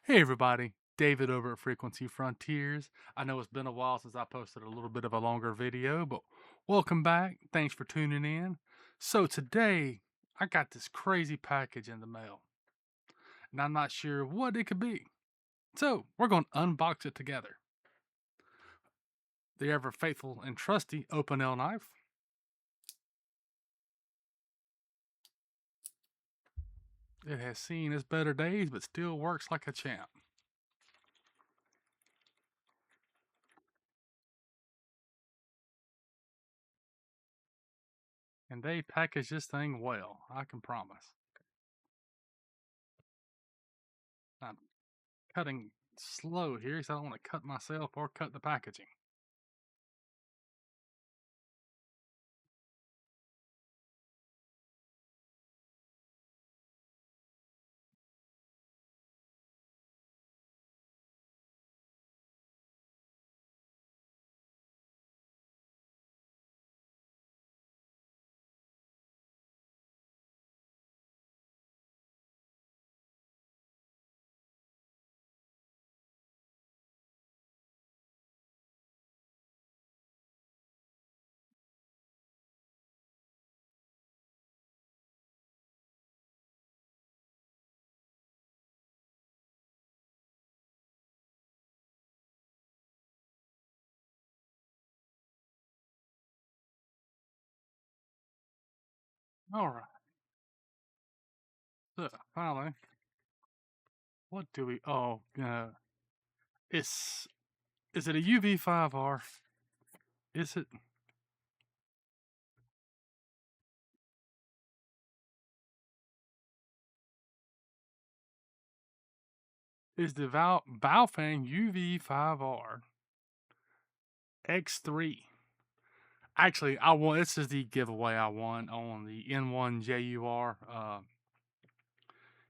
Hey everybody, David over at Frequency Frontiers. I know it's been a while since I posted a little bit of a longer video, but welcome back. Thanks for tuning in. So today, I got this crazy package in the mail, and I'm not sure what it could be. So we're going to unbox it together. The ever faithful and trusty open L knife. It has seen its better days, but still works like a champ. And they package this thing well, I can promise. I'm cutting slow here because I don't want to cut myself or cut the packaging. All right. So finally, what do we? Oh, it's is it a UV-5R? Is it? Is the Baofeng UV-5R X3? Actually, I won. This is the giveaway I won on the N1JUR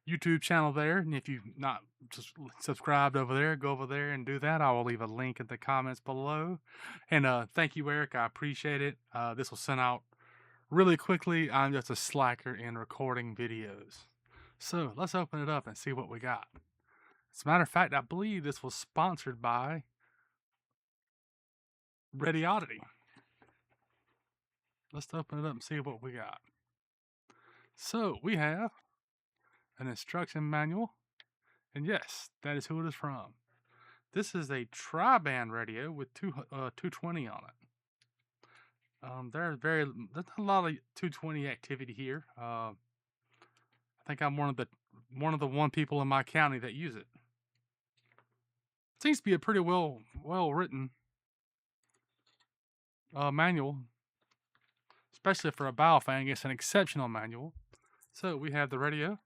YouTube channel there. And if you've not just subscribed over there, go over there and do that. I will leave a link in the comments below. And thank you, Eric. I appreciate it. This will send out really quickly. I'm just a slacker in recording videos. So let's open it up and see what we got. As a matter of fact, I believe this was sponsored by Ready Oddity. Let's open it up and see what we got. So we have an instruction manual. And yes, that is who it is from. This is a tri-band radio with 220 on it. There's not a lot of 220 activity here. I think I'm one of the one people in my county that use it. Seems to be a pretty well written manual, especially for a Baofeng. It's an exceptional manual. So we have the radio.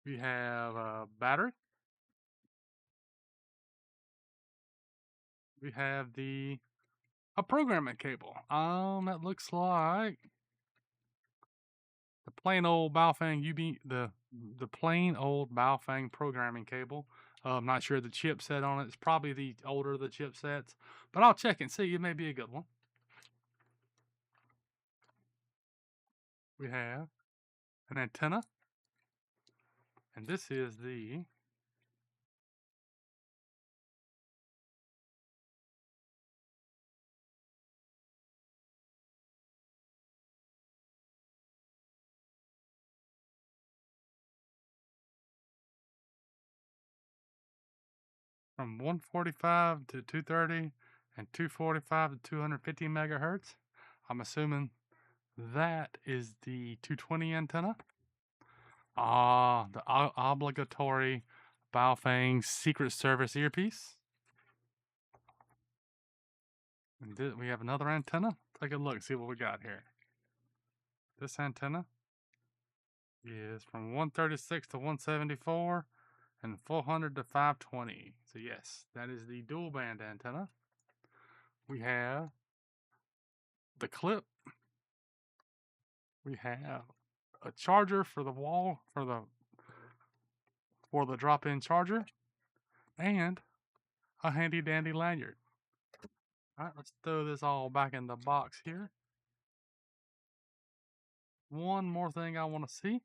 We have a battery. We have a programming cable. That looks like the plain old Baofeng the plain old Baofeng programming cable. I'm not sure the chipset on it. It's probably the older of the chipsets, but I'll check and see. It may be a good one. We have an antenna, and this is the from 145 to 230 and 245 to 250 megahertz. I'm assuming that is the 220 antenna. The obligatory Baofeng Secret Service earpiece. And we have another antenna. Take a look, see what we got here. This antenna is from 136 to 174 and 400 to 520. So yes, that is the dual band antenna. We have the clip. We have a charger for the wall for the drop-in charger, and a handy dandy lanyard. All right, let's throw this all back in the box here. One more thing I want to see.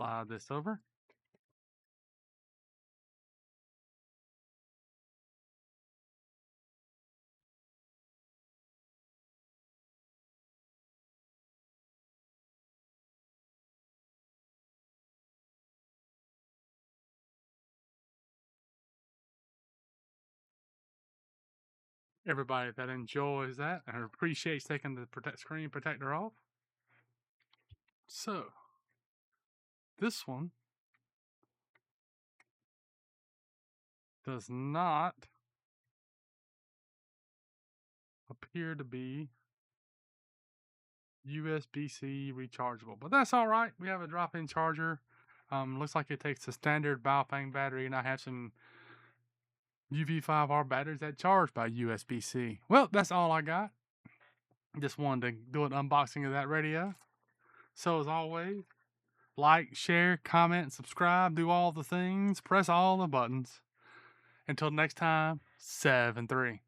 Slide this over. Everybody that enjoys that and appreciates taking the screen protector off. So, this one does not appear to be USB-C rechargeable, but that's all right. We have a drop-in charger. Looks like it takes the standard Baofeng battery, and I have some UV-5R batteries that charge by USB-C. Well, that's all I got. Just wanted to do an unboxing of that radio. So as always, like, share, comment, subscribe, do all the things, press all the buttons. Until next time, 7-3.